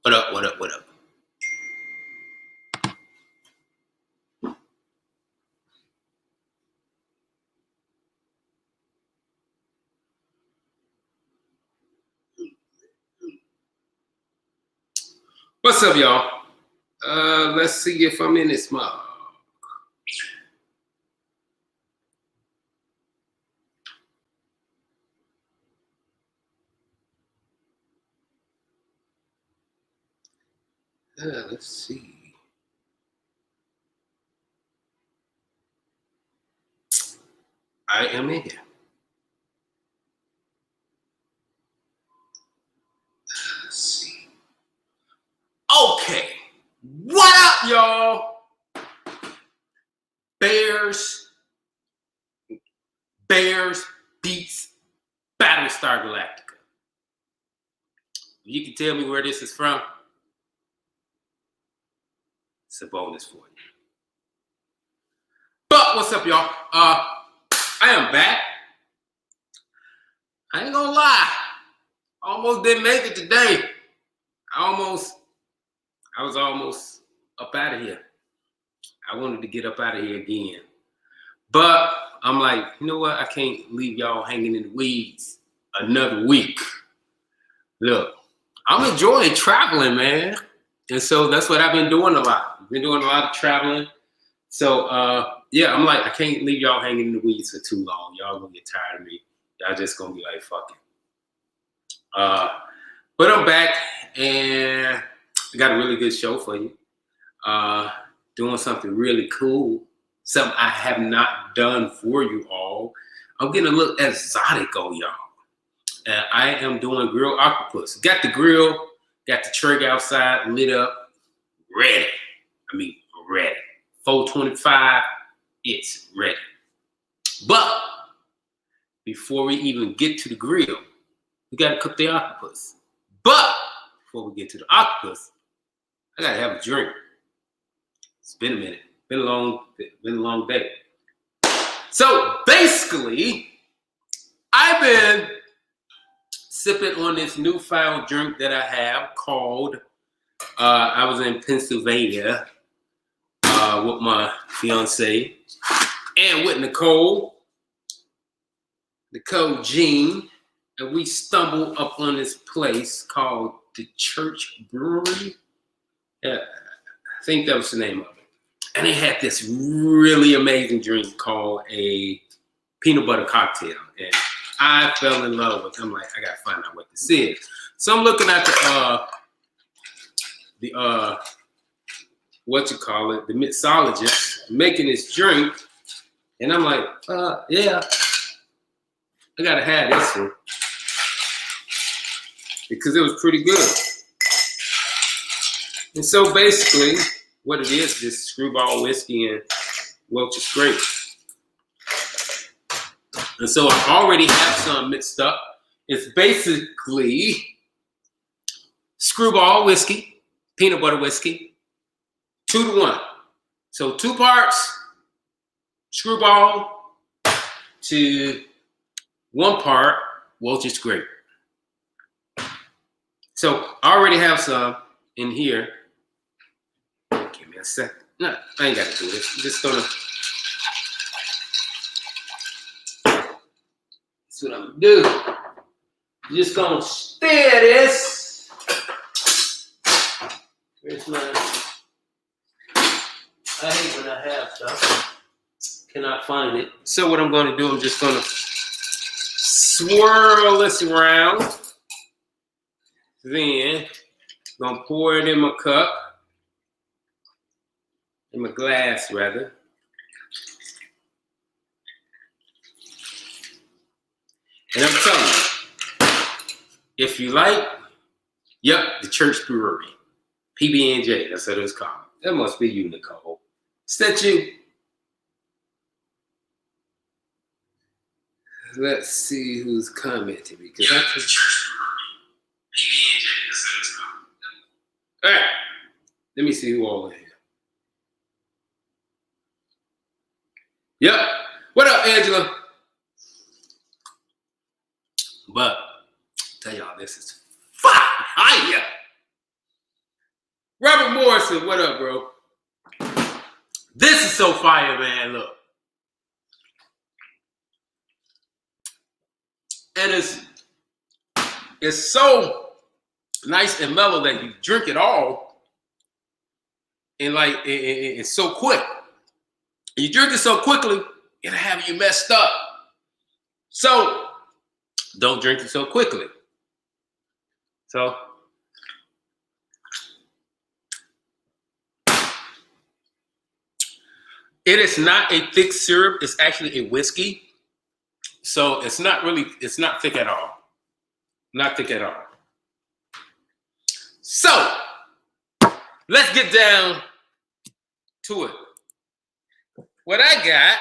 What up, what up, what up? What's up, y'all? Let's see if I'm in this mug. Let's see. I am in here. Let's see. Okay. What up, y'all? Bears beats Battlestar Galactica. You can tell me where this is from. It's a bonus for you. But what's up, y'all? I am back. I ain't gonna lie. Almost didn't make it today. I was almost up out of here. I wanted to get up out of here again. But I'm like, you know what? I can't leave y'all hanging in the weeds another week. Look, I'm enjoying traveling, man. And so that's what I've been doing a lot. I've been doing a lot of traveling. So, yeah, I'm like, I can't leave y'all hanging in the weeds for too long. Y'all gonna get tired of me. Y'all just gonna be like, fuck it. But I'm back, and I got a really good show for you. Doing something really cool, something I have not done for you all. I'm getting a little exotic on y'all. And I am doing grilled octopus. Got the grill, got the trig outside, lit up, ready. Ready. 425, it's ready. But before we even get to the grill, we gotta cook the octopus. But before we get to the octopus, I gotta have a drink. It's been a minute. Been a long day. So basically, I've been sipping on this newfound drink that I have called, I was in Pennsylvania with my fiance and with Nicole Jean, and we stumbled up on this place called the Church Brewery. Yeah, I think that was the name of it. And they had this really amazing drink called a peanut butter cocktail. And I fell in love with it. I'm like, I gotta find out what this is. So I'm looking at the mixologist making this drink. And I'm like, yeah, I gotta have this one. Because it was pretty good. And so basically, what it is just screwball whiskey and Welch's grape. And so I already have some mixed up. It's basically screwball whiskey, peanut butter whiskey, 2-to-1. So 2 parts screwball to 1 part Welch's grape. So I already have some in here. Give me a second. No, I ain't got to do this. I'm just gonna. That's what I'm gonna do. I'm just gonna stir this. Where's my? I hate when I have stuff. Cannot find it. So what I'm gonna do? I'm just gonna swirl this around. Then I'm gonna pour it in my cup. In my glass, rather. And I'm telling you, if you like, yep, the Church Brewery, PB&J, that's what it's called. That must be you, Nicole. Is that you? Let's see who's commenting because I can. All right, let me see who all in here. Yep. What up, Angela? But tell y'all, this is fire. Robert Morrison, what up, bro? This is so fire, man. Look. And it's so nice and mellow that you drink it all and like it's so quick. You drink it so quickly, it'll have you messed up. So don't drink it so quickly. So it is not a thick syrup. It's actually a whiskey. So it's not thick at all. Not thick at all. So let's get down to it. What I got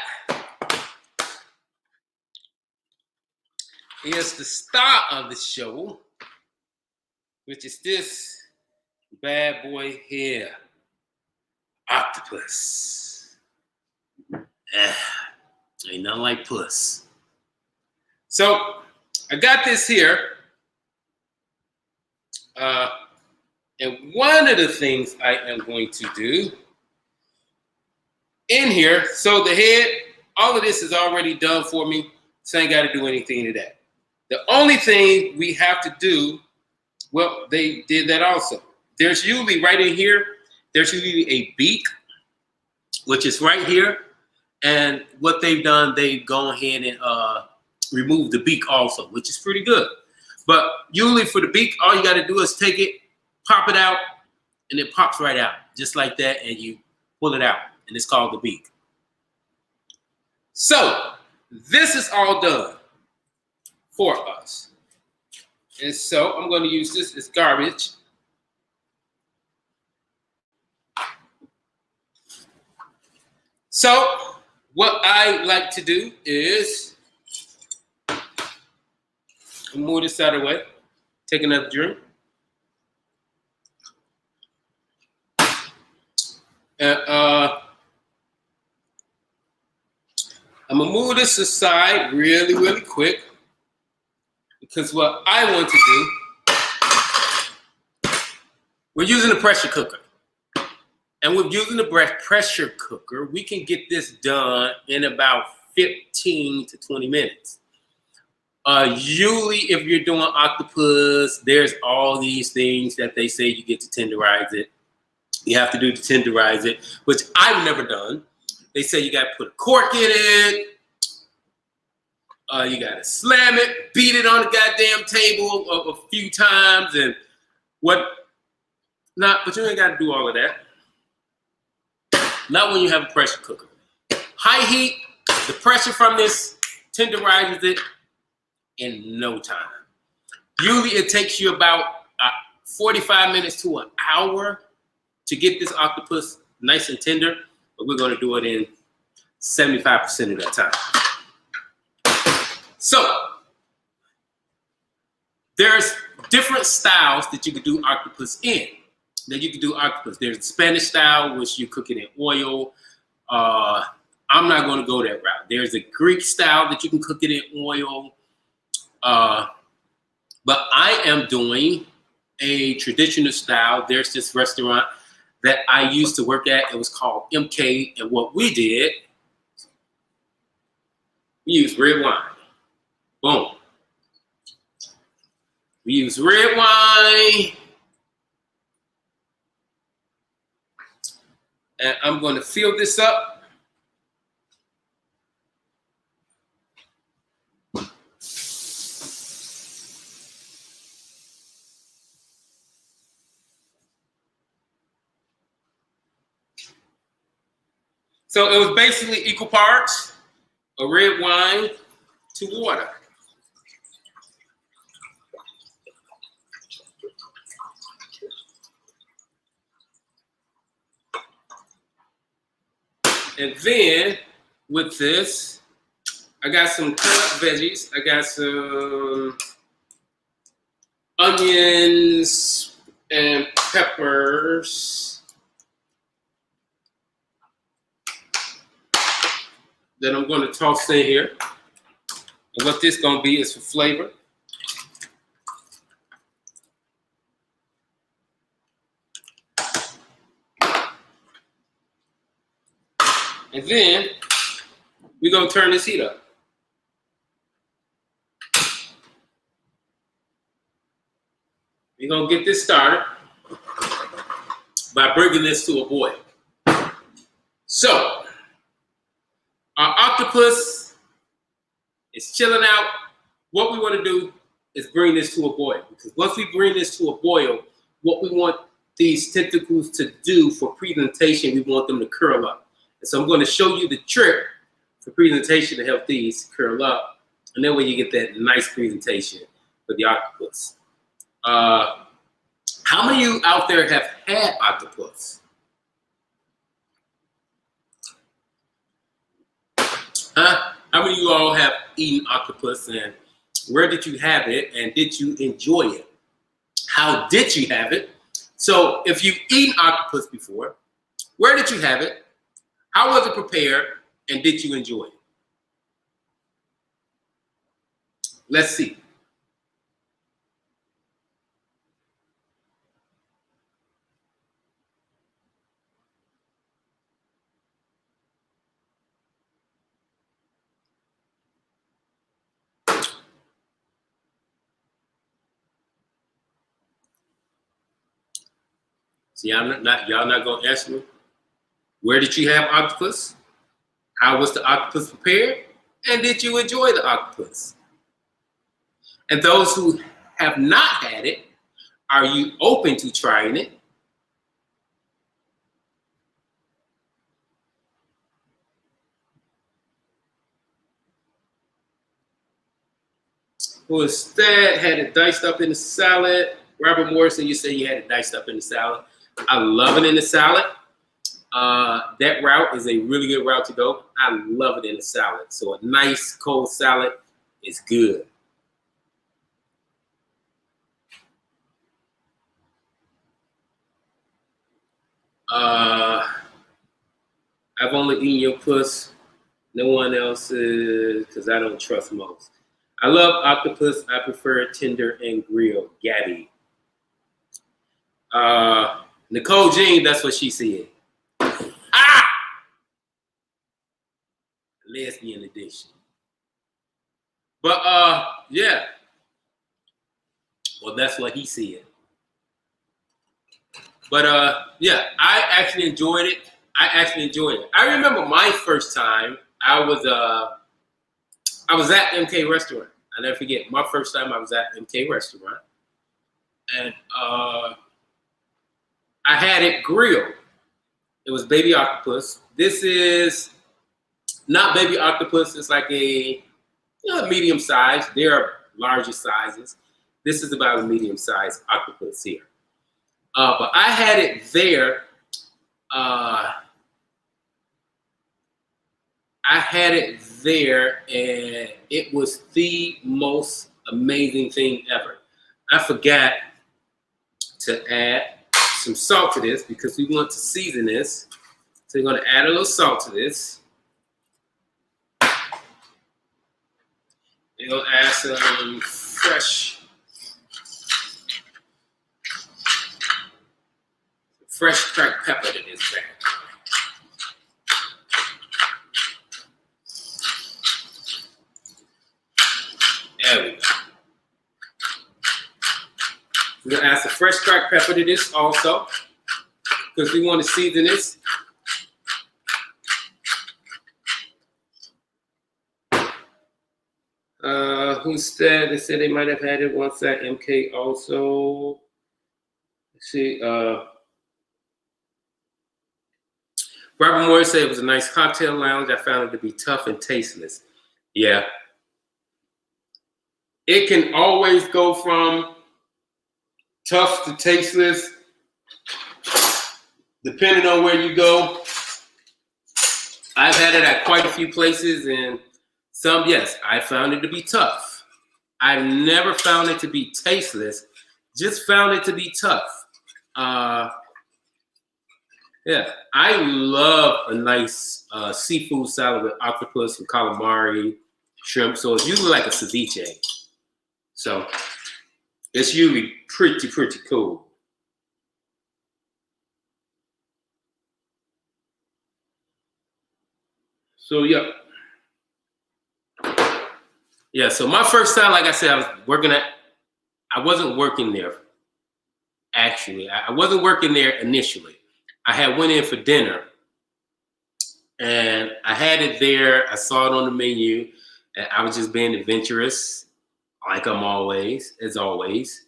is the star of the show, which is this bad boy here, Octopus. Ain't nothing like puss. So I got this here. And one of the things I am going to do in here, so the head, all of this is already done for me, so I ain't got to do anything to that. The only thing we have to do, well, they did that also. There's usually right in here, there's usually a beak, which is right here. And what they've done, they've gone ahead and removed the beak also, which is pretty good. But usually for the beak, all you got to do is take it, pop it out, and it pops right out, just like that, and you pull it out, and it's called the beak. So this is all done for us. And so I'm going to use this as garbage. So what I like to do is move this out of the way, take another drink. And I'm gonna move this aside really, really quick because what I want to do, we're using a pressure cooker. And with using the pressure cooker, we can get this done in about 15 to 20 minutes. Usually if you're doing octopus, there's all these things that they say you get to tenderize it. You have to do to tenderize it, which I've never done. They say you got to put a cork in it. You got to slam it, beat it on the goddamn table a few times and what not, but you ain't got to do all of that. Not when you have a pressure cooker. High heat, the pressure from this tenderizes it in no time. Usually it takes you about 45 minutes to an hour to get this octopus nice and tender, but we're gonna do it in 75% of that time. So there's different styles that you could do octopus in. There's the Spanish style, which you cook it in oil. I'm not gonna go that route. There's a Greek style that you can cook it in oil. But I am doing a traditional style. There's this restaurant that I used to work at. It was called MK. And what we did, we used red wine. Boom. We used red wine. And I'm going to fill this up. So it was basically equal parts of red wine to water. And then with this, I got some cut up veggies. I got some onions and peppers that I'm going to toss in here. And what this is going to be is for flavor. And then we're gonna turn this heat up. We're gonna get this started by bringing this to a boil. So, our octopus is chilling out. What we want to do is bring this to a boil, because once we bring this to a boil, what we want these tentacles to do for presentation, we want them to curl up. And so I'm going to show you the trick for presentation to help these curl up, and that way you get that nice presentation for the octopus. How many of you out there have had octopus? Huh? How many of you all have eaten octopus, and where did you have it, and did you enjoy it? How did you have it? So if you've eaten octopus before, where did you have it? How was it prepared, and did you enjoy it? Let's see. So y'all not gonna answer me? Where did you have octopus? How was the octopus prepared? And did you enjoy the octopus? And those who have not had it, are you open to trying it? Who instead had it diced up in the salad? Robert Morrison, you say you had it diced up in the salad. I love it in the salad. That route is a really good route to go. I love it in the salad. So a nice cold salad is good. I've only eaten your puss. No one else is, because I don't trust most. I love octopus. I prefer tender and grilled. Gabby. Nicole Jean, that's what she said. Ah! Lesbian edition. But yeah. Well, that's what he said. But yeah, I actually enjoyed it. I remember my first time. I was at MK Restaurant. I never forget. My first time I was at MK Restaurant, and I had it grilled. It was baby octopus. This is not baby octopus. It's like a medium size. There are larger sizes. This is about a medium sized octopus here. But I had it there. And it was the most amazing thing ever. I forgot to add some salt to this because we want to season this. So we're going to add a little salt to this. We're going to add some fresh cracked pepper to this bag. There we go. We're going to add some fresh cracked pepper to this also, because we want to season this. Who said? They said they might have had it once at MK also. Let's see. Robert Morris said it was a nice cocktail lounge. I found it to be tough and tasteless. Yeah. It can always go from tough to tasteless, depending on where you go. I've had it at quite a few places, and some, yes, I found it to be tough. I've never found it to be tasteless, just found it to be tough. Yeah, I love a nice seafood salad with octopus and calamari, shrimp. So it's usually like a ceviche. So it's usually pretty cool. So yeah. Yeah, so my first time, like I said, I wasn't working there, actually. I wasn't working there initially. I had went in for dinner, and I had it there. I saw it on the menu, and I was just being adventurous, like I'm always, as always.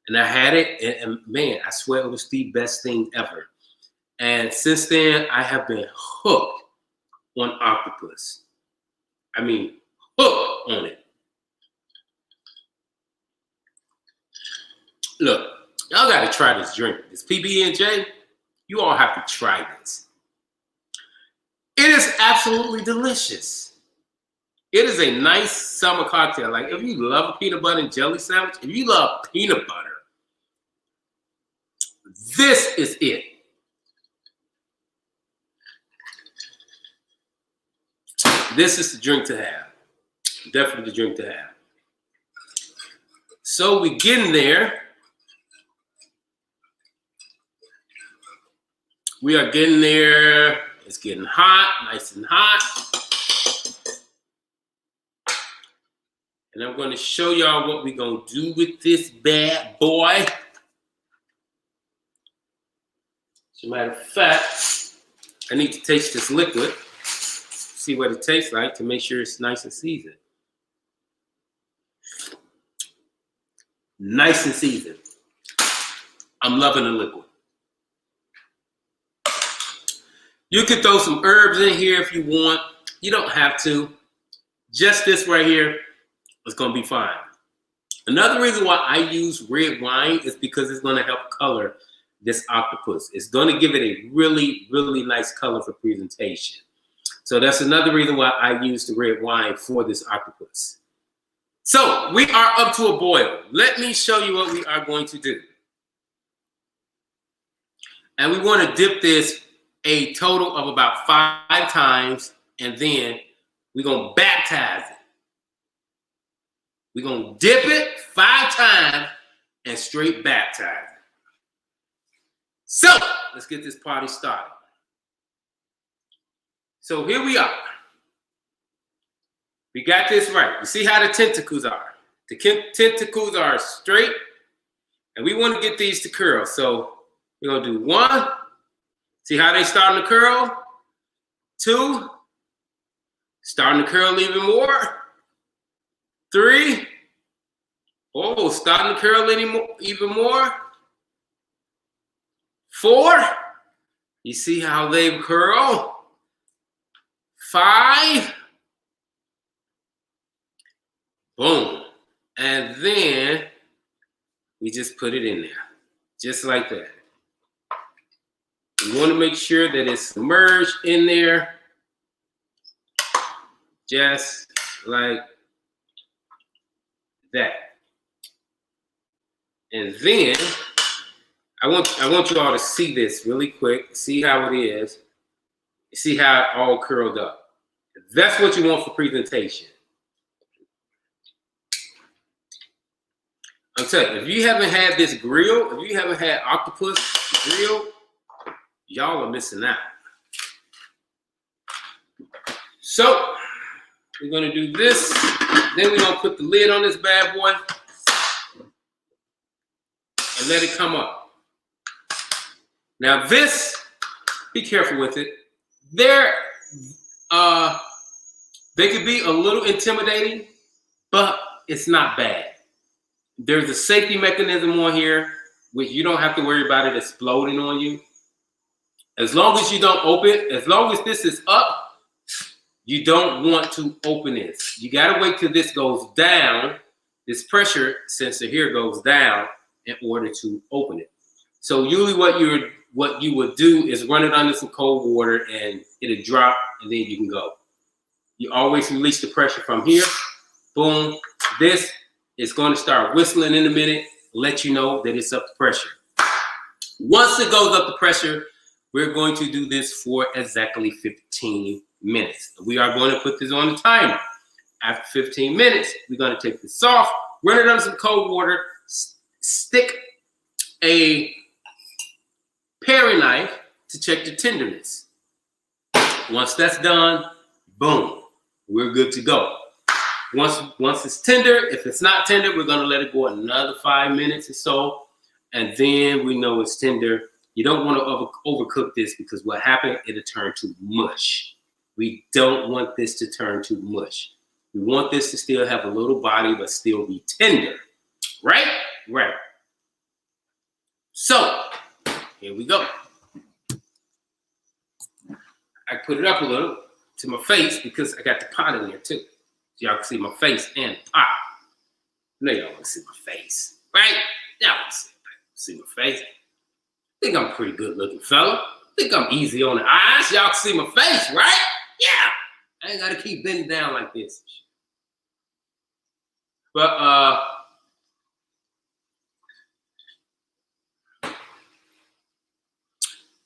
And I had it, and man, I swear it was the best thing ever. And since then, I have been hooked on Octopus. I mean, hooked on it. Look, y'all got to try this drink. This PB&J, you all have to try this. It is absolutely delicious. It is a nice summer cocktail. Like if you love a peanut butter and jelly sandwich, if you love peanut butter, this is it. This is the drink to have. Definitely the drink to have. So we get in there. We are getting there. It's getting hot, nice and hot. And I'm going to show y'all what we're going to do with this bad boy. As a matter of fact, I need to taste this liquid, see what it tastes like to make sure it's nice and seasoned. Nice and seasoned. I'm loving the liquid. You can throw some herbs in here if you want. You don't have to. Just this right here is going to be fine. Another reason why I use red wine is because it's going to help color this octopus. It's going to give it a really, really nice color for presentation. So that's another reason why I use the red wine for this octopus. So we are up to a boil. Let me show you what we are going to do. And we want to dip this a total of about 5 times, and then we're going to baptize it. We're going to dip it 5 times and straight baptize it. So let's get this party started. So here we are. We got this right. You see how the tentacles are. The tentacles are straight, and we want to get these to curl. So we're going to do 1. See how they starting to curl? 2. Starting to curl even more. 3. Oh, starting to curl even more. 4. You see how they curl? 5. Boom. And then we just put it in there. Just like that. You want to make sure that it's submerged in there. Just like that. And then I want you all to see this really quick. See how it is. See how it all curled up. That's what you want for presentation. I'm telling you, if you haven't had this grill, if you haven't had octopus grill, y'all are missing out. So we're gonna do this. Then we're gonna put the lid on this bad boy and let it come up. Now this, be careful with it. They could be a little intimidating, but it's not bad. There's a safety mechanism on here, which you don't have to worry about it exploding on you. As long as you don't open, as long as this is up, you don't want to open this. You gotta wait till this goes down. This pressure sensor here goes down in order to open it. So usually what you would do is run it under some cold water and it'll drop and then you can go. You always release the pressure from here. Boom. This is going to start whistling in a minute, let you know that it's up to pressure. Once it goes up to pressure, we're going to do this for exactly 15 minutes. We are going to put this on the timer. After 15 minutes, we're going to take this off, run it under some cold water, stick a paring knife to check the tenderness. Once that's done, Boom, we're good to go. Once it's tender, if it's not tender, we're gonna let it go another 5 minutes or so, and then we know it's tender. You don't want to overcook this because what happened, it'll turn to mush. We don't want this to turn to mush. We want this to still have a little body, but still be tender, right? Right. So, here we go. I put it up a little to my face because I got the pot in there too. So y'all can see my face and the pot. No, y'all want to see my face, right? Y'all want to see my face. I think I'm a pretty good looking fella. I think I'm easy on the eyes. Y'all can see my face, right? Yeah. I ain't got to keep bending down like this. But,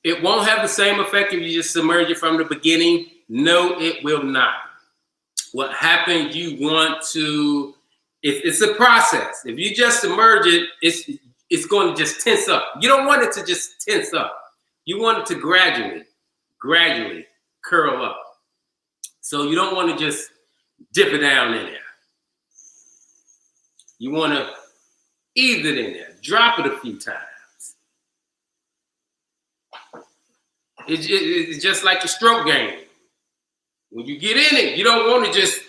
it won't have the same effect if you just submerge it from the beginning. No, it will not. What happened, you want to, it's a process. If you just submerge it, it's going to just tense up. You don't want it to just tense up. You want it to gradually curl up. So you don't want to just dip it down in there. You want to ease it in there. Drop it a few times. It's just like your stroke game. When you get in it, you don't want to just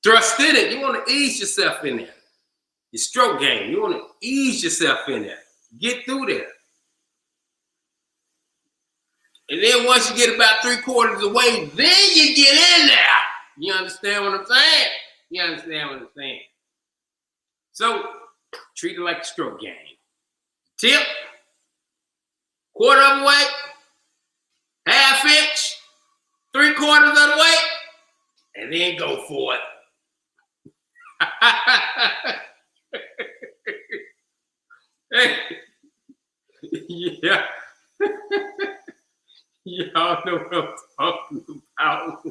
thrust in it. You want to ease yourself in there. Your stroke game, you want to ease yourself in there. Get through there. And then once you get about 3/4 of the way, then you get in there. You understand what I'm saying? You understand what I'm saying? So, treat it like a stroke game. Tip, 1/4 of the way, 1/2 inch, 3/4 of the way, and then go for it. Yeah. Y'all know what I'm talking about.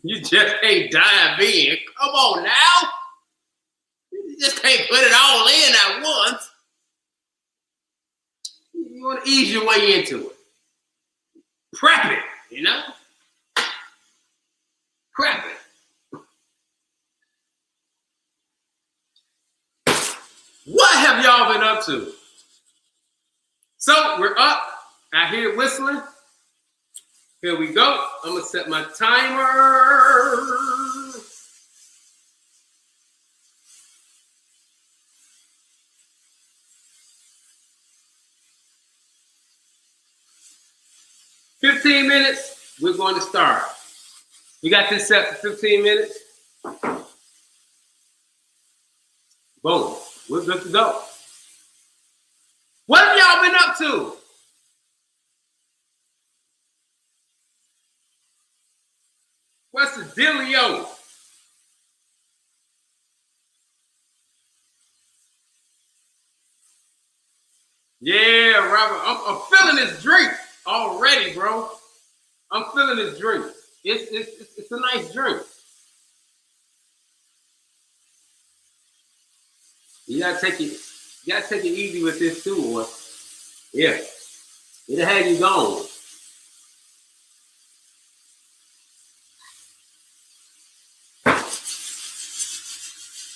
You just can't dive in. Come on now. You just can't put it all in at once. You want to ease your way into it. Prep it, you know? Prep it. What have y'all been up to? So we're up. I hear it whistling. Here we go. I'm going to set my timer. "15 minutes, we're going to start. We got this set for 15 minutes. Boom. We're good to go. What have y'all been up to? What's the dealio? Yeah, Robert, I'm feeling this drink already, bro. I'm feeling this drink. It's a nice drink. You gotta take it easy with this too, boy. Yeah. It'll have you gone.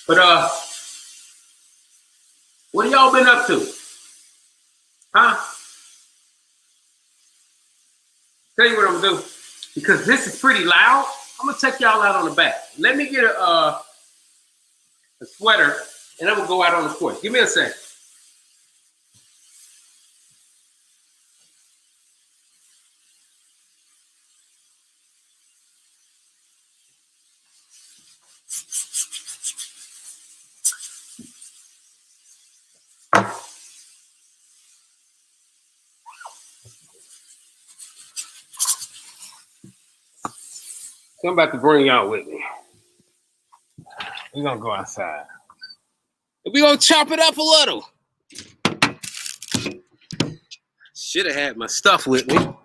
But what have y'all been up to? Huh? Tell you what I'm gonna do. Because this is pretty loud, I'm gonna take y'all out on the back. Let me get a sweater and I'm gonna go out on the porch. Give me a second. So I'm about to bring y'all with me. We're gonna go outside. We're gonna chop it up a little. Should have had my stuff with me.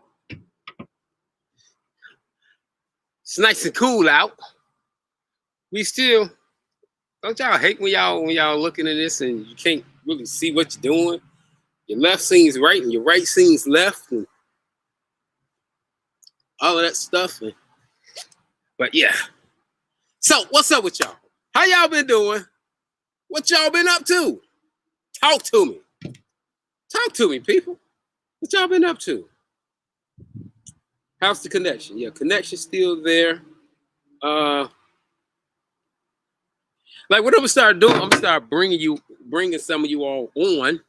It's nice and cool out. We still, don't y'all hate when y'all looking at this and you can't really see what you're doing? Your left seems right and your right seems left and all of that stuff. And But yeah. So what's up with y'all? How y'all been doing? What y'all been up to? Talk to me. Talk to me, people. What y'all been up to? How's the connection? Yeah, connection's still there. Like what I'm gonna start doing, I'm gonna start bringing some of you all on.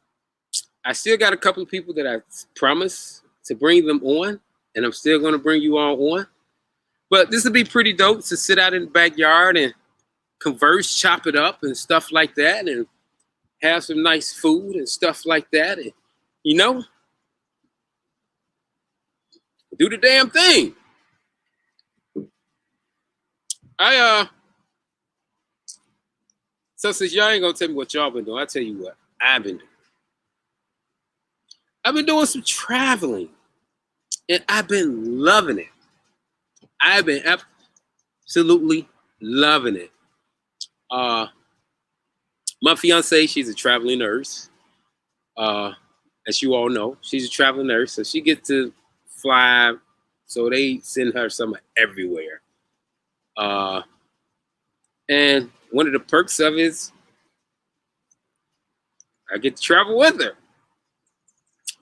I still got a couple of people that I promised to bring them on, and I'm still gonna bring you all on. But this would be pretty dope to sit out in the backyard and converse, chop it up, and stuff like that, and have some nice food and stuff like that, and you know, do the damn thing. So since y'all ain't gonna tell me what y'all been doing, I'll tell you what I've been doing. I've been doing some traveling, and I've been loving it. I've been absolutely loving it. My fiance, she's a traveling nurse. As you all know, she's a traveling nurse, so she gets to fly. So they send her somewhere everywhere. And one of the perks of it is I get to travel with her.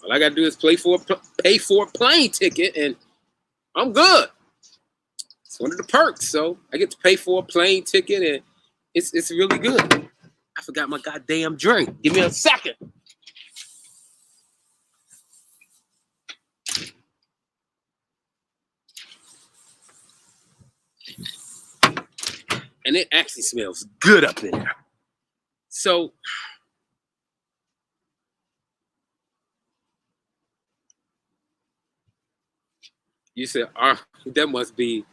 All I gotta do is pay for a plane ticket, and I'm good. It's one of the perks. So I get to pay for a plane ticket, and it's really good. I forgot my goddamn drink. Give me a second. And it actually smells good up in there. So you said, that must be.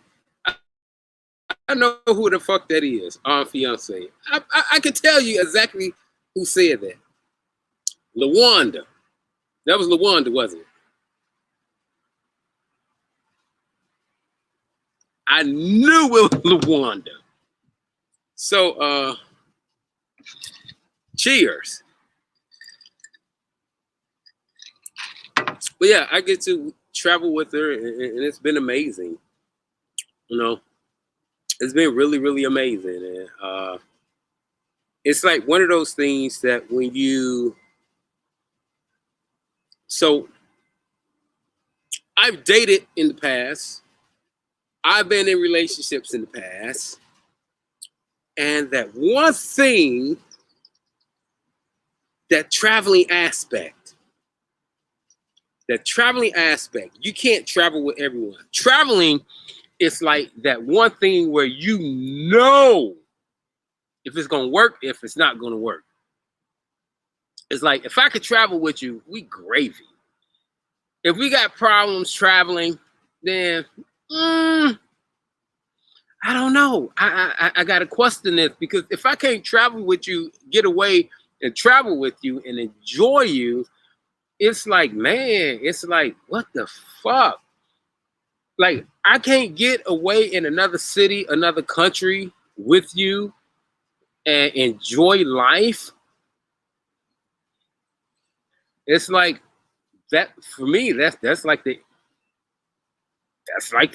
I know who the fuck that is. Our fiance. I can tell you exactly who said that. LaWanda. That was LaWanda, wasn't it? I knew it was LaWanda. So, cheers. But yeah, I get to travel with her, and it's been amazing. You know, it's been really, really amazing. And it's like one of those things that when you. So, I've dated in the past. I've been in relationships in the past. And that one thing, that traveling aspect, you can't travel with everyone. Traveling is like that one thing where you know if it's going to work, if it's not going to work. It's like, if I could travel with you, we gravy. If we got problems traveling, then I don't know. I got to question this, because if I can't travel with you, get away and travel with you and enjoy you, it's like, man, it's like, what the fuck? Like, I can't get away in another city, another country with you and enjoy life. It's like that for me. That's like the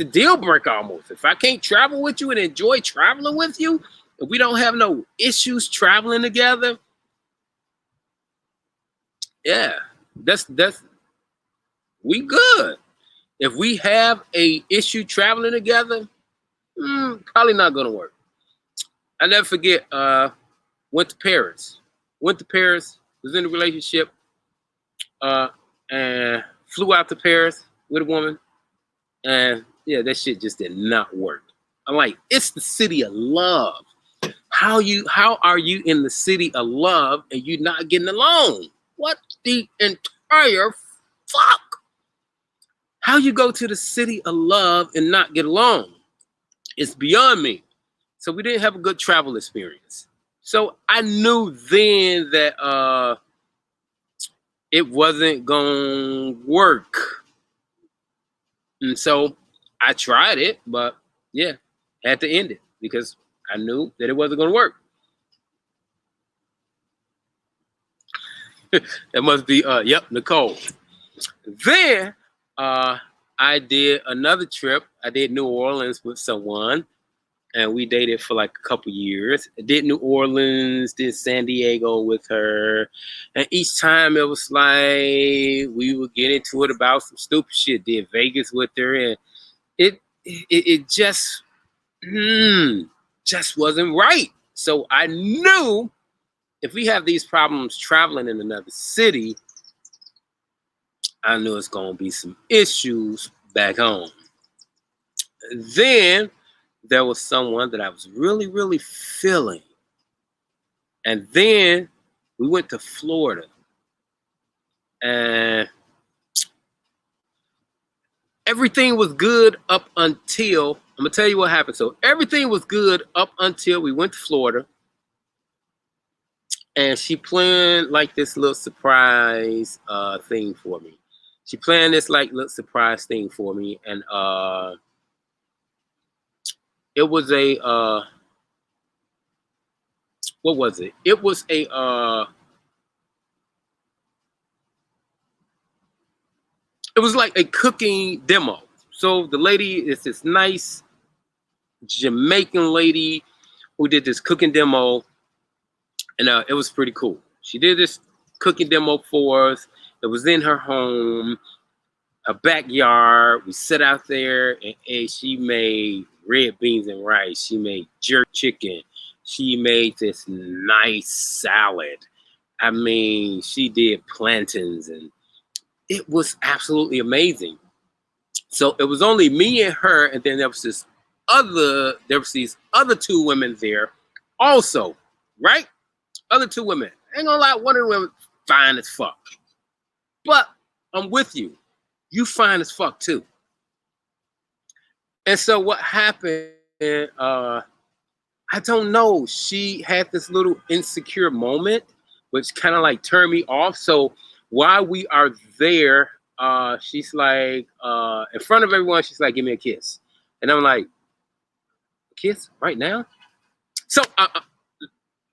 deal breaker almost. If I can't travel with you and enjoy traveling with you, if we don't have no issues traveling together, yeah, that's we good. If we have a issue traveling together, probably not gonna work. I never forget. Went to Paris. Was in a relationship, and flew out to Paris with a woman, and yeah, that shit just did not work. I'm like, it's the city of love. How are you in the city of love and you not getting along? What the entire fuck? How you go to the city of love and not get along? It's beyond me. So we didn't have a good travel experience. So I knew then that it wasn't gonna work. And so I tried it, but yeah, had to end it because I knew that it wasn't gonna work. That must be Nicole. Then I did another trip. I did New Orleans with someone, and we dated for like a couple years. I did New Orleans, did San Diego with her, and each time it was like we would get into it about some stupid shit. Did Vegas with her, and it just wasn't right. So I knew if we have these problems traveling in another city, I knew it's gonna be some issues back home. Then there was someone that I was really, really feeling. And then we went to Florida. And everything was good up until, I'm going to tell you what happened. So everything was good up until we went to Florida. And she planned like this little surprise thing for me. She planned this like little surprise thing for me. And it was a, what was it? It was it was like a cooking demo. So the lady is this nice Jamaican lady who did this cooking demo, and it was pretty cool. She did this cooking demo for us. It was in her home, a backyard. We sat out there and ate. She made red beans and rice. She made jerk chicken. She made this nice salad. I mean, she did plantains, and it was absolutely amazing. So it was only me and her, and then there was these other two women there also, right? Other two women. Ain't gonna lie, one of the women fine as fuck. But I'm with you. You fine as fuck too. And so what happened, I don't know. She had this little insecure moment, which kind of like turned me off. So while we are there, she's like, in front of everyone, she's like, give me a kiss. And I'm like, kiss right now? So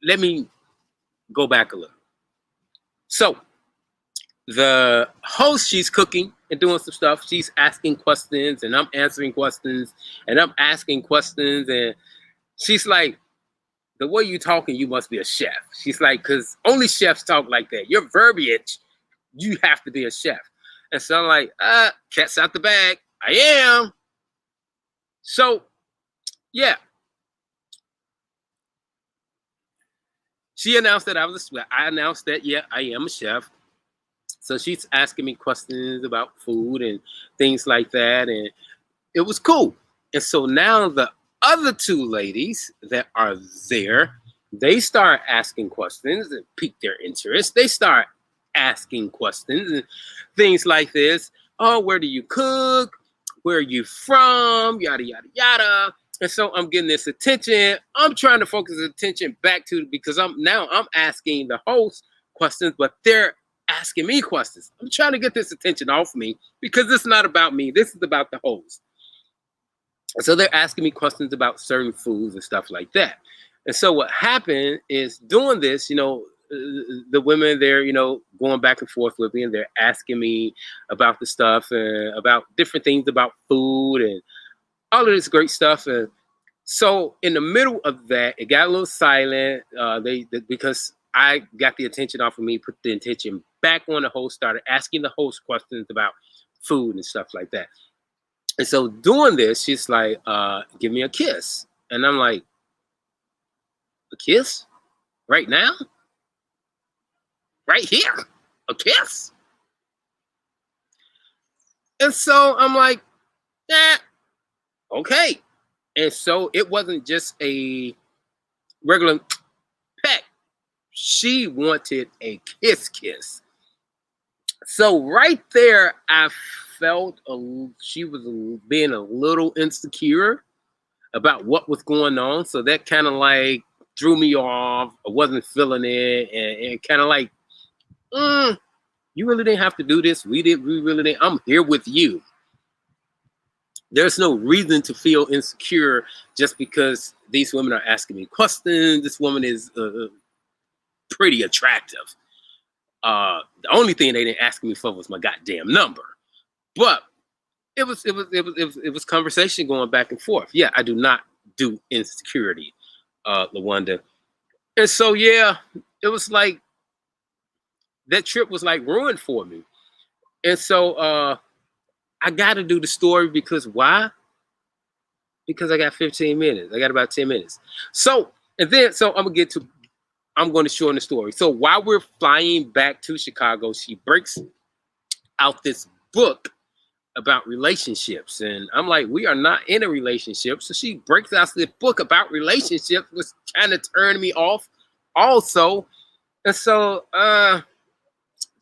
let me go back a little. So the host, she's cooking and doing some stuff. She's asking questions, and I'm answering questions, and I'm asking questions. And she's like, the way you talking, you must be a chef. She's like, because only chefs talk like that. Your verbiage, you have to be a chef. And so I'm like, cat's out the bag. I am. So, yeah. She announced that I announced that, yeah, I am a chef. So she's asking me questions about food and things like that. And it was cool. And so now the other two ladies that are there, they start asking questions and pique their interest. They start asking questions and things like this. Oh, where do you cook? Where are you from? Yada, yada, yada. And so I'm getting this attention. I'm trying to focus attention back to, because I'm asking the host questions, but they're asking me questions. I'm trying to get this attention off me because it's not about me. This is about the host. So they're asking me questions about certain foods and stuff like that. And so what happened is, doing this, the women, they're, going back and forth with me, and they're asking me about the stuff and about different things about food and all of this great stuff. And so in the middle of that, it got a little silent. Because I got the attention off of me, put the attention back on the host, started asking the host questions about food and stuff like that. And so doing this, she's like, give me a kiss. And I'm like, a kiss? Right now? Right here? A kiss? And so I'm like, okay. And so it wasn't just a regular peck. She wanted a kiss. So right there, I felt she was being a little insecure about what was going on. So that kind of like threw me off. I wasn't feeling it, and kind of like, you really didn't have to do this. We really didn't. I'm here with you. There's no reason to feel insecure just because these women are asking me questions. This woman is pretty attractive. The only thing they didn't ask me for was my goddamn number. But it was conversation going back and forth. Yeah, I do not do insecurity, Lawanda. And so yeah, it was like that trip was like ruined for me. And so I got to do the story because why? Because I got 15 minutes. I got about 10 minutes. So and then so I'm going to shorten the story. So while we're flying back to Chicago, she breaks out this book about relationships. And I'm like, we are not in a relationship. So she breaks out this book about relationships, which kind of turned me off also. And so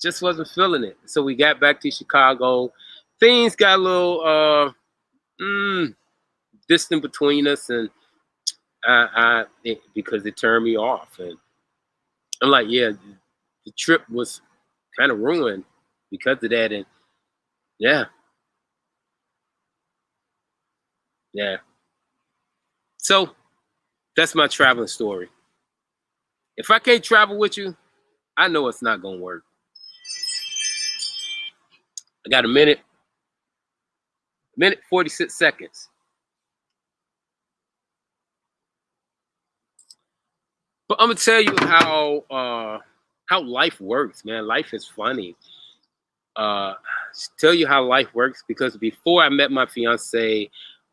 just wasn't feeling it. So we got back to Chicago. Things got a little distant between us, and because it turned me off. And I'm like, yeah, the trip was kind of ruined because of that. And yeah, yeah. So that's my traveling story. If I can't travel with you, I know it's not gonna work. I got a minute 46 seconds. But I'm gonna tell you how life works, man. Life is funny. Uh, tell you how life works because before I met my fiance,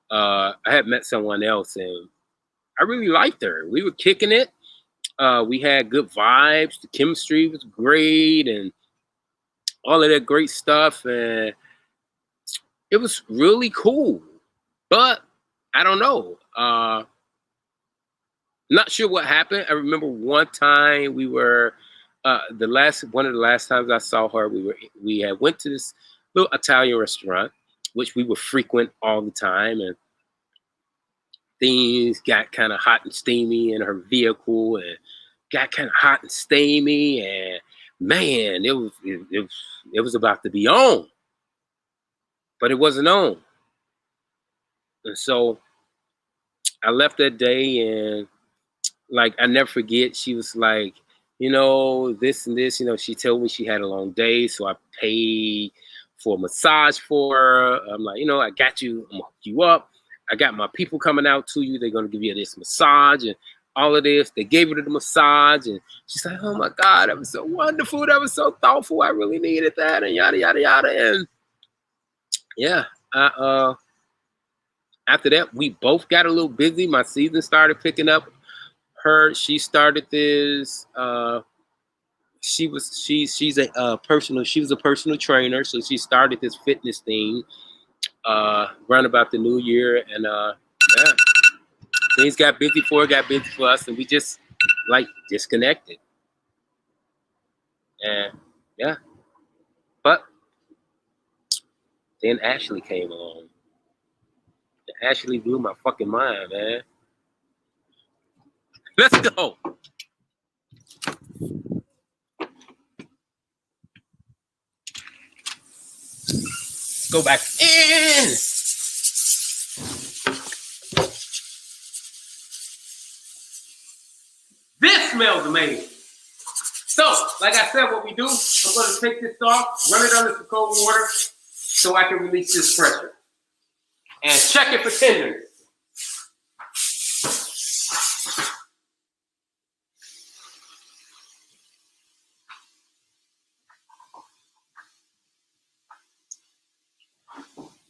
I had met someone else and I really liked her. We were kicking it. We had good vibes. The chemistry was great and all of that great stuff. And it was really cool. But I don't know. Not sure what happened. I remember one time we were the last one of the last times I saw her, we had went to this little Italian restaurant, which we would frequent all the time, and things got kind of hot and steamy in her vehicle, and got kind of hot and steamy, and man, it was about to be on, but it wasn't on, and so I left that day and like I never forget, she was like, this and this. She told me she had a long day, so I paid for a massage for her. I'm like, I got you. I'm gonna hook you up. I got my people coming out to you. They're gonna give you this massage and all of this. They gave her the massage, and she's like, "Oh my God, that was so wonderful. That was so thoughtful. I really needed that." And yada yada yada. And yeah, after that, we both got a little busy. My season started picking up. She started this she's a personal she was a personal trainer, so she started this fitness thing around about the new year. And yeah, things got busy for us, and we just like disconnected. And yeah, but then Ashley came along. Ashley blew my fucking mind, man. Let's go. Let's go back in. This smells amazing. So, like I said, what we do, I'm going to take this off, run it under some cold water so I can release this pressure. And check it for tenderness.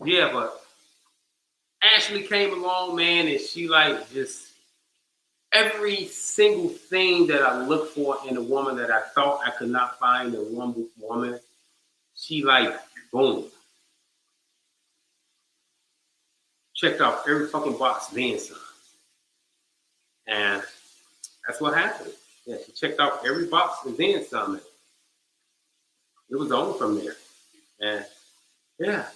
Yeah, but Ashley came along, man, and she like just every single thing that I look for in a woman that I thought I could not find in one woman, she like boom. Checked off every fucking box then some. And that's what happened. Yeah, she checked off every box and then some. It was on from there. And yeah,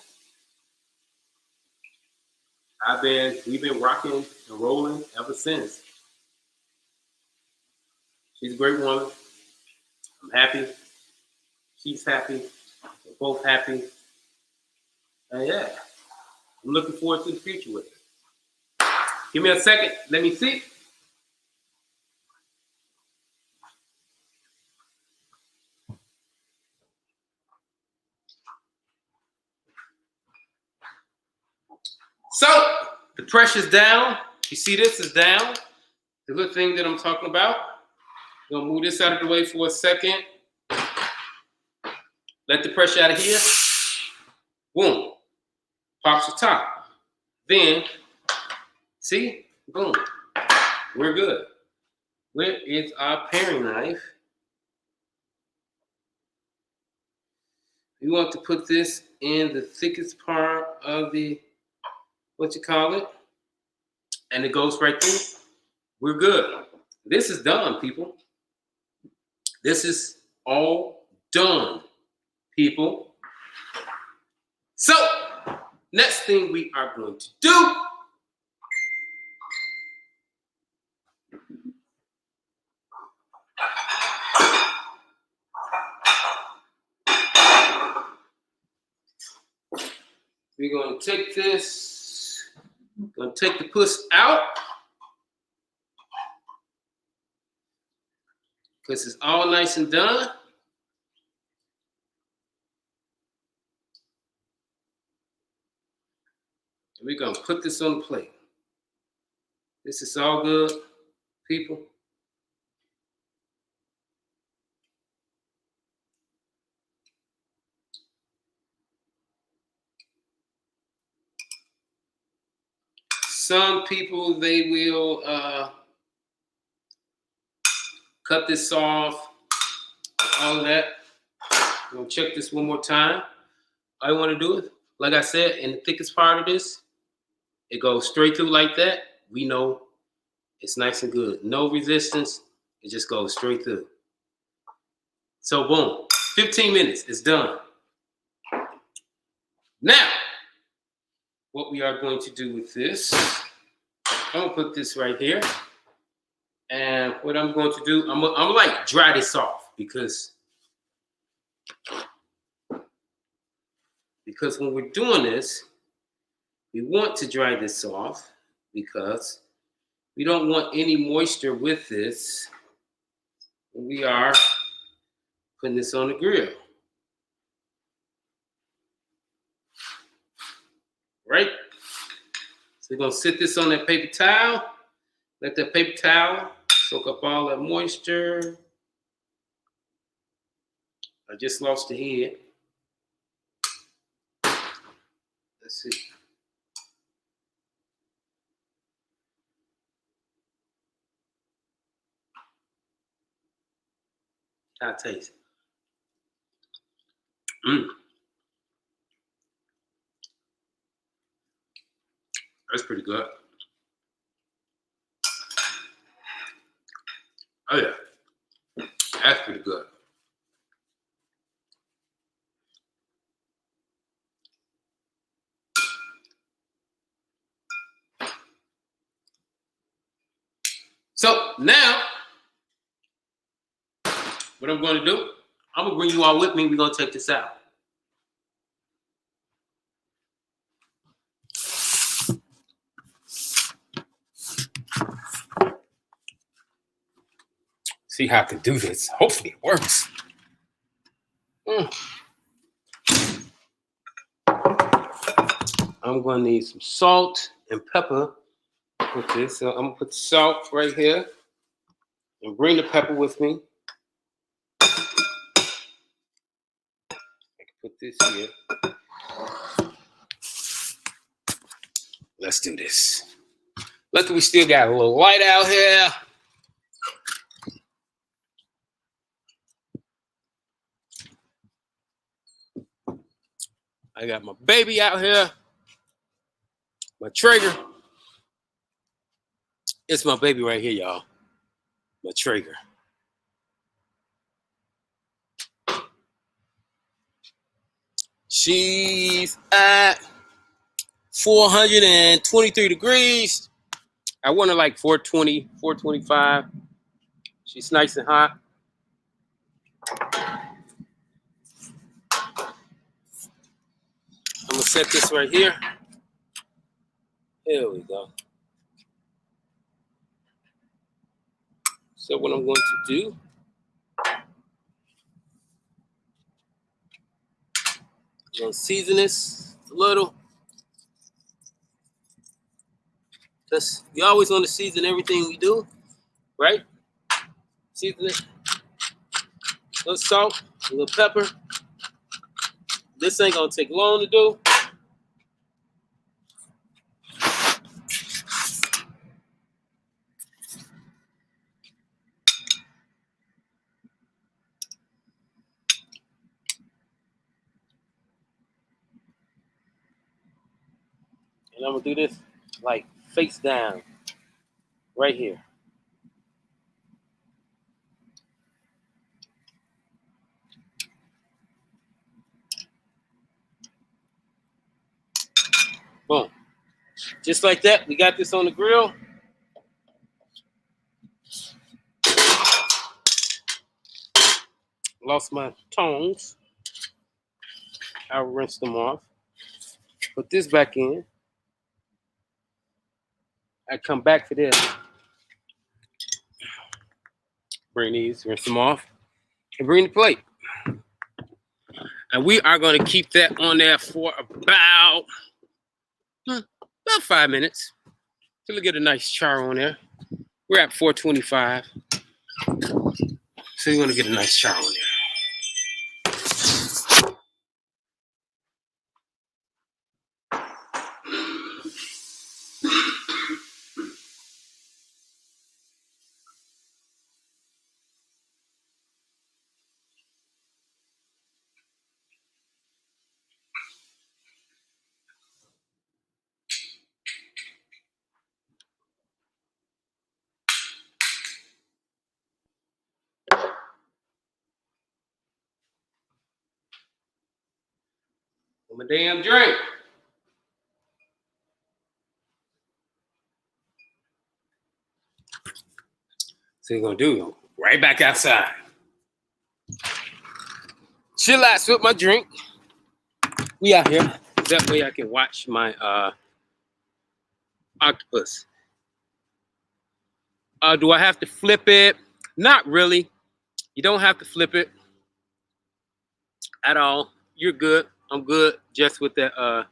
we've been rocking and rolling ever since. She's a great woman. I'm happy. She's happy. We're both happy. And yeah, I'm looking forward to the future with her. Give me a second. Let me see. So the pressure's down. You see this is down. The little thing that I'm talking about. I'm gonna move this out of the way for a second. Let the pressure out of here. Boom. Pops the top. Then, see? Boom. We're good. Where is our paring knife? We want to put this in the thickest part of the, what you call it? And it goes right through. We're good. This is done, people. This is all done, people. So, next thing we are going to do, we're going to take this, going to take the puss out, because it's all nice and done. And we're going to put this on the plate. This is all good, people. Some people, they will cut this off, all of that. I'm gonna check this one more time. All you wanna do is, like I said, in the thickest part of this, it goes straight through like that. We know it's nice and good. No resistance, it just goes straight through. So boom, 15 minutes, it's done. Now, what we are going to do with this, I'm gonna put this right here. And what I'm going to do, I'm like dry this off because when we're doing this, we want to dry this off because we don't want any moisture with this when we are putting this on the grill. Right? So we're gonna sit this on that paper towel, let that paper towel soak up all that moisture. I just lost the head. Let's see. How it tastes. That's pretty good. Oh yeah, that's pretty good. So now, what I'm going to do, I'm gonna bring you all with me. We're gonna take this out. See how I can do this. Hopefully it works. I'm gonna need some salt and pepper with this. So I'm gonna put the salt right here and bring the pepper with me. I can put this here. Let's do this. Luckily, we still got a little light out here. I got my baby out here. My Traeger. It's my baby right here, y'all. My Traeger. She's at 423 degrees. I want her like 420, 425. She's nice and hot. I'm gonna set this right here. Here we go. So what I'm going to do, I'm gonna season this a little. Because we always want to season everything we do, right? Season it. A little salt, a little pepper. This ain't gonna take long to do. And I'm gonna do this like face down, right here. Boom. Just like that, we got this on the grill. Lost my tongs. I'll rinse them off. Put this back in. I come back for this. Bring these, rinse them off, and bring the plate. And we are going to keep that on there for about 5 minutes. Till we get a nice char on there. We're at 425. So you're going to get a nice char on there. My damn drink. So you're gonna do right back outside. Chillax with my drink. We out here. That way I can watch my octopus. Do I have to flip it? Not really. You don't have to flip it at all. You're good. I'm good just with that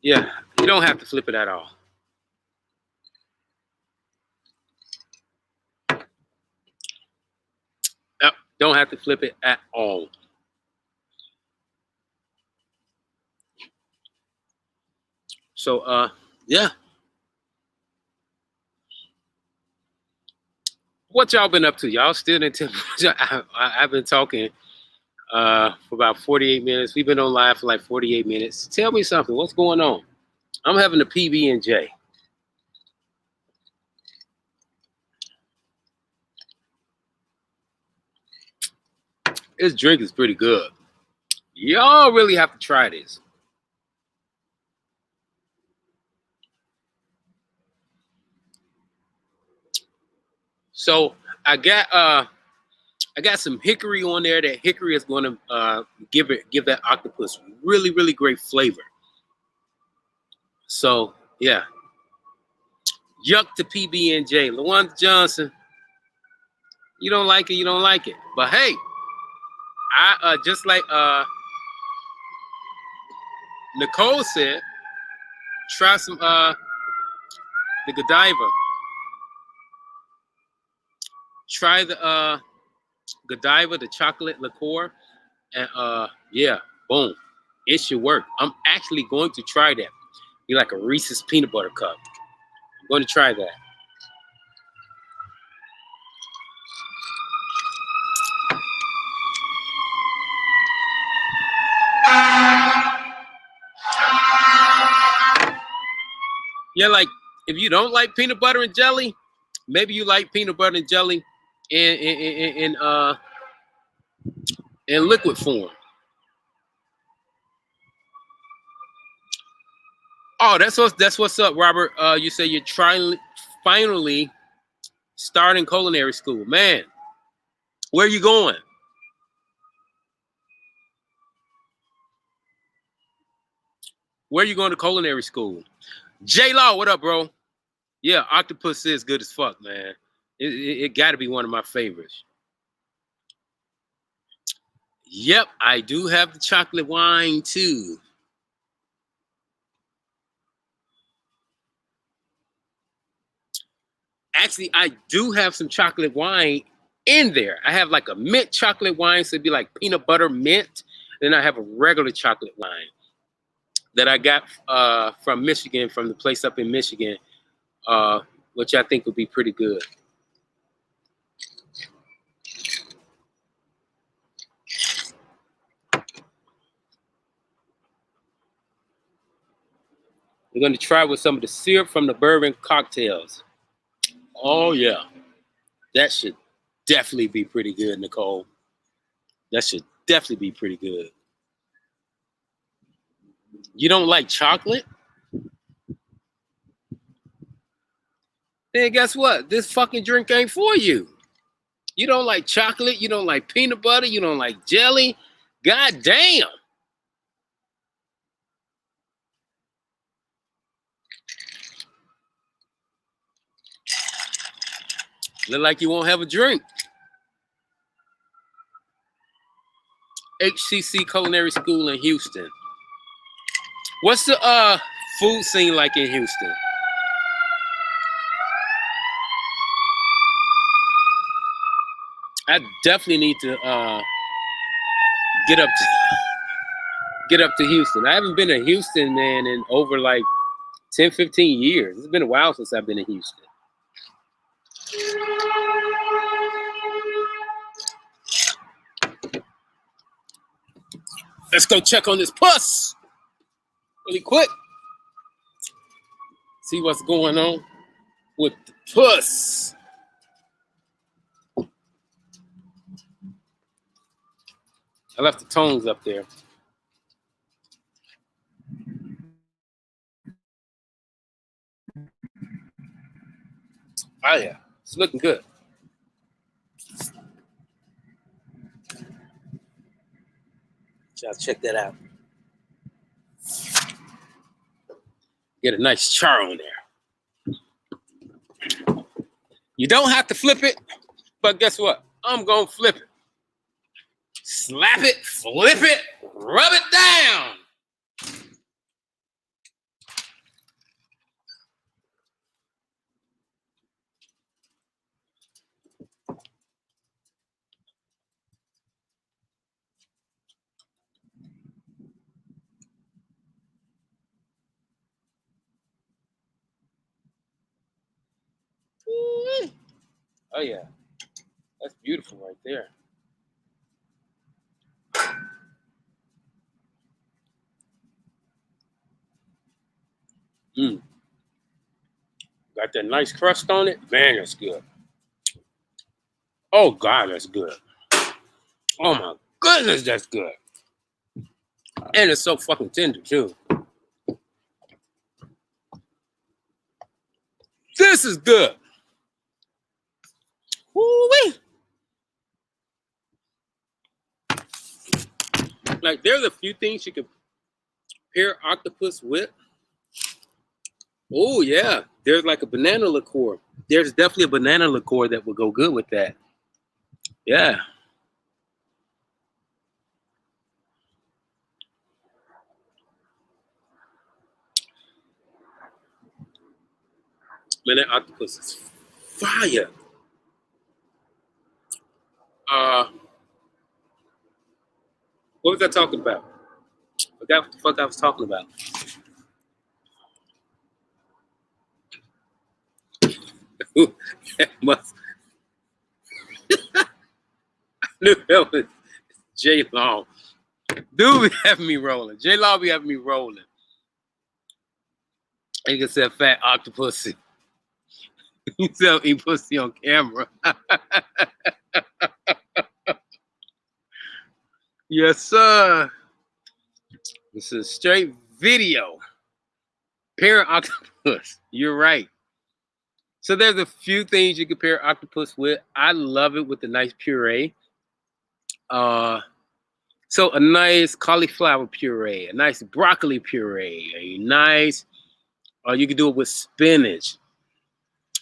yeah, you don't have to flip it at all. Yep, don't have to flip it at all. So yeah. What y'all been up to? Y'all still didn't tell me. I've been talking for about 48 minutes. We've been on live for like 48 minutes. Tell me something. What's going on? I'm having a PB&J. This drink is pretty good. Y'all really have to try this. So I got some hickory on there. That hickory is going to give that octopus really, really great flavor. So yeah, yuck to PB&J. LaWanda Johnson, you don't like it, you don't like it. But hey, I just like Nicole said, try some the Godiva. Try the Godiva, the chocolate liqueur, and yeah, boom, it should work. I'm actually going to try that. Be like a Reese's peanut butter cup. I'm going to try that. Yeah, like if you don't like peanut butter and jelly, maybe you like peanut butter and jelly in liquid form. Oh, that's what's up, Robert. You say you're finally starting culinary school. Man, where are you going? Where are you going to culinary school? J Law, what up, bro? Yeah, Octopus is good as fuck, man. It got to be one of my favorites. Yep, I do have the chocolate wine too. Actually, I do have some chocolate wine in there. I have like a mint chocolate wine, so it'd be like peanut butter mint. Then I have a regular chocolate wine that I got from Michigan, from the place up in Michigan, which I think would be pretty good. We're going to try with some of the syrup from the bourbon cocktails. Oh, yeah. That should definitely be pretty good, Nicole. That should definitely be pretty good. You don't like chocolate? Then guess what? This fucking drink ain't for you. You don't like chocolate. You don't like peanut butter. You don't like jelly. God damn. Look like you won't have a drink. HCC Culinary School in Houston. What's the food scene like in Houston? I definitely need to get up to Houston. I haven't been to Houston, man, in over like 10, 15 years. It's been a while since I've been in Houston. Let's go check on this puss really quick. See what's going on with the puss. I left the tones up there. Oh yeah, it's looking good. Y'all check that out. Get a nice char on there. You don't have to flip it, but guess what? I'm gonna flip it. Slap it, flip it, rub it down. Oh yeah, that's beautiful right there. Got that nice crust on it. Man, that's good. Oh God, that's good. Oh my goodness, that's good. And it's so fucking tender too. This is good. Woo-wee. Like, there's a few things you can pair octopus with. Oh yeah, there's like a banana liqueur. There's definitely a banana liqueur that would go good with that. Yeah. Man, that octopus is fire. What was I talking about? I forgot what the fuck I was talking about. Must I knew that was J Long. Dude be having me rolling. J Long be having me rolling. He can say fat octopus. He tell me pussy on camera. Yes, sir. This is straight video. Pair octopus. You're right. So there's a few things you can pair octopus with. I love it with a nice puree. So a nice cauliflower puree, a nice broccoli puree, a nice, you can do it with spinach.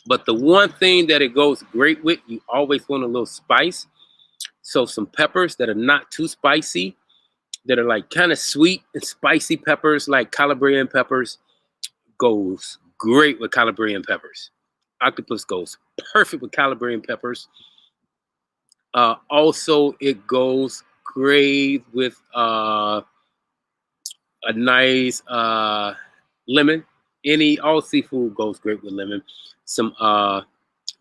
But the one thing that it goes great with, you always want a little spice. So some peppers that are not too spicy, that are like kind of sweet and spicy peppers, like Calabrian peppers, goes great with Calabrian peppers. Octopus goes perfect with Calabrian peppers. Also, it goes great with a nice lemon. All seafood goes great with lemon. Some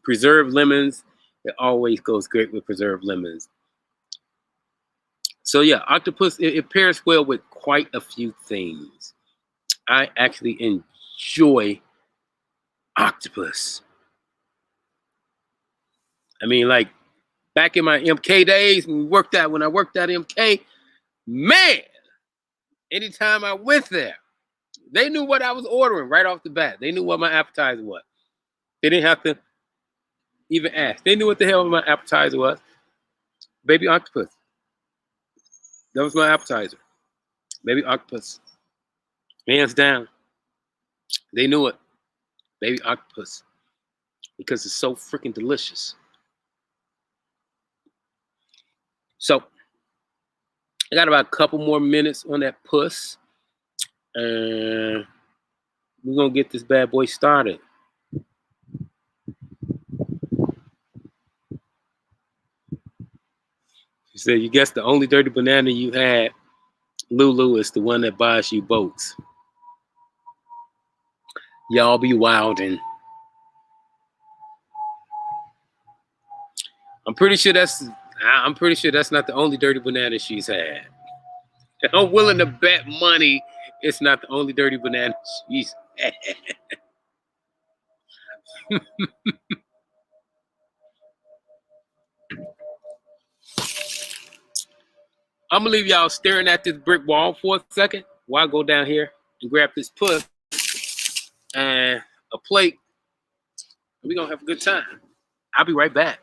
preserved lemons. It always goes great with preserved lemons. So yeah, octopus it pairs well with quite a few things. I actually enjoy octopus. I mean, like back in my MK days when I worked at MK, man, anytime I went there, they knew what I was ordering right off the bat. They knew what my appetizer was. They didn't have to even ask. They knew what the hell my appetizer was. Baby octopus. That was my appetizer. Baby octopus. Hands down. They knew it. Baby octopus. Because it's so freaking delicious. So I got about a couple more minutes on that puss. And we're gonna get this bad boy started. She said, you guess the only dirty banana you had, Lulu, is the one that buys you boats. Y'all be wildin'. I'm pretty sure that's not the only dirty banana she's had. I'm willing to bet money it's not the only dirty banana she's had. I'm gonna leave y'all staring at this brick wall for a second while I go down here and grab this puss and a plate. We're gonna have a good time. I'll be right back.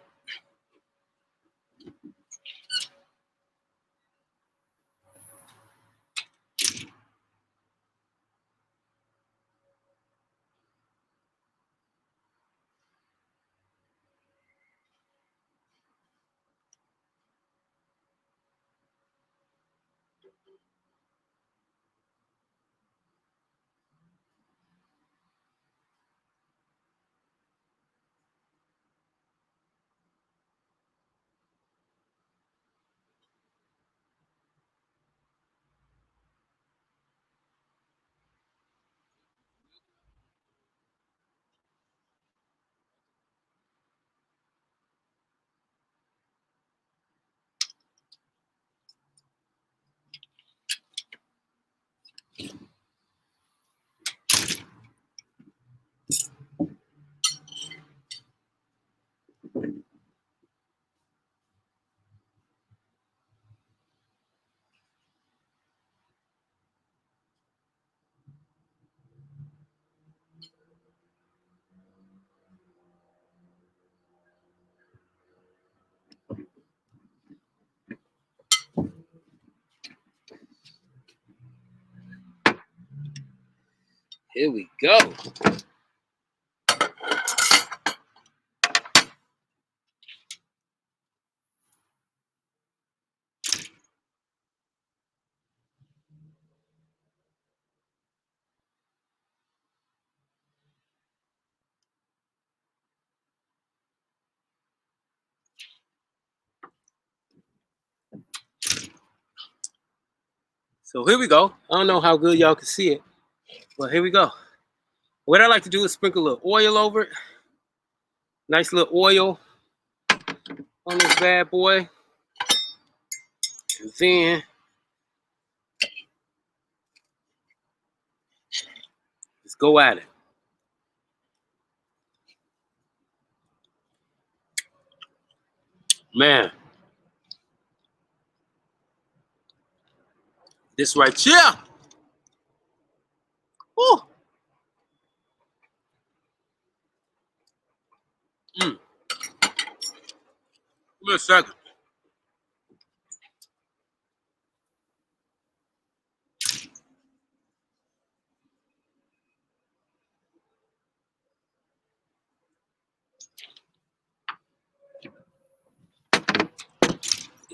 Here we go. So here we go. I don't know how good y'all can see it, but here we go. What I like to do is sprinkle a little oil over it. Nice little oil on this bad boy. And then let's go at it. Man, this right here. Woo. Give me a second.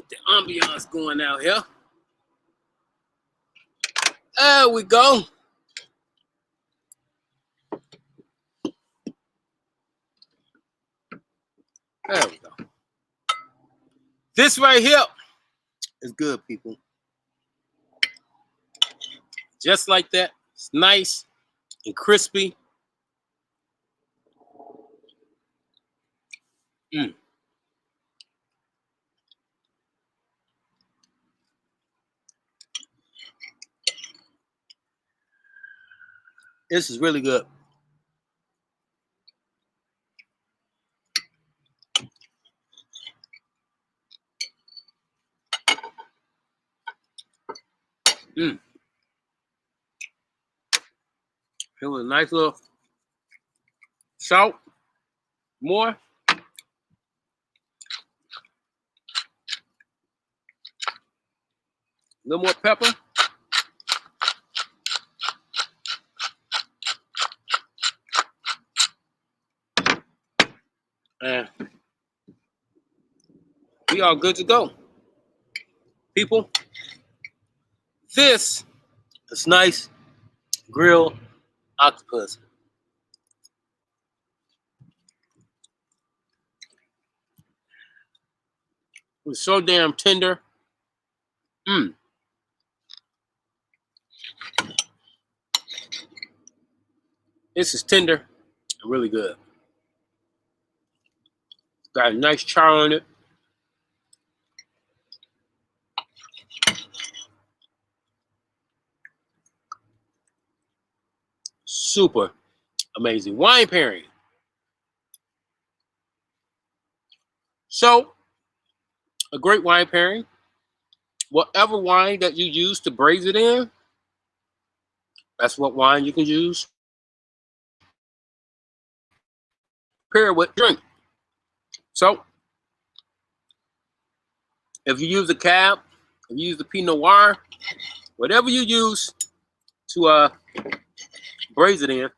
the ambiance going out here. There we go. There we go. This right here is good, people. Just like that. It's nice and crispy. Mm. This is really good. Mm. It was a nice little salt, more. A little more pepper. And we are good to go. People, this is nice grilled octopus. It was so damn tender. Mm. This is tender and really good. Got a nice char on it. Super amazing. Wine pairing. So, a great wine pairing. Whatever wine that you use to braise it in, that's what wine you can use. Pair with drink. So, if you use a cab, if you use the Pinot Noir, whatever you use to braise it in,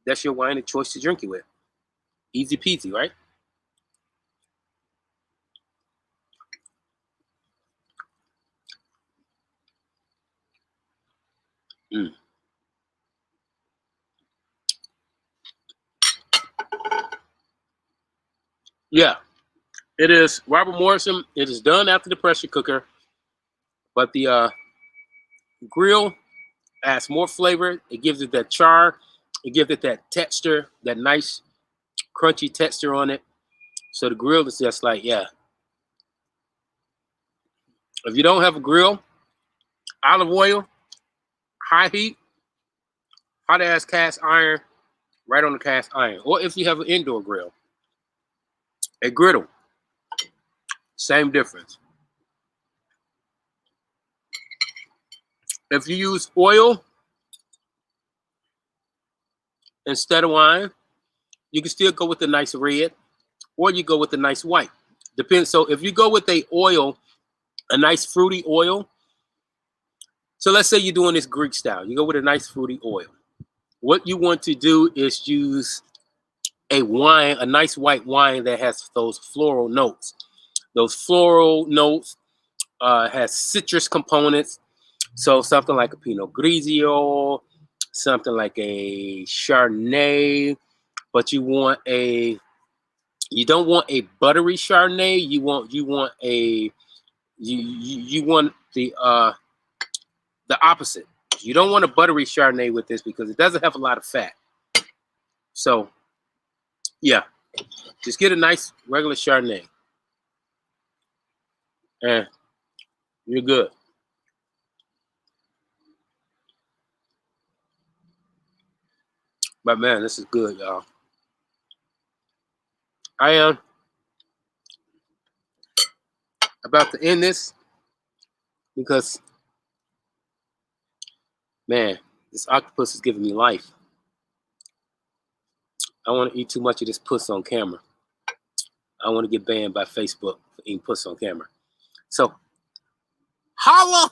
that's your wine of choice to drink it with. Easy peasy, right? Mm. Yeah, it is Robert Morrison. It is done after the pressure cooker, but the grill adds more flavor. It gives it that char. It gives it that texture, that nice crunchy texture on it. So the grill is just like, yeah. If you don't have a grill, olive oil, high heat, hot ass cast iron, right on the cast iron. Or if you have an indoor grill, a griddle, same difference. If you use oil instead of wine, you can still go with the nice red, or you go with the nice white. Depends. So if you go with a nice fruity oil. So let's say you're doing this Greek style. You go with a nice fruity oil. What you want to do is use a wine, a nice white wine that has those floral notes. Those floral notes has citrus components. So something like a Pinot Grigio, something like a Chardonnay, but you don't want a buttery Chardonnay. You want the opposite. You don't want a buttery Chardonnay with this because it doesn't have a lot of fat. So yeah, just get a nice regular Chardonnay and you're good. But man, this is good, y'all. I am about to end this because, man, this octopus is giving me life. I want to eat too much of this puss on camera. I want to get banned by Facebook for eating puss on camera. So, holla!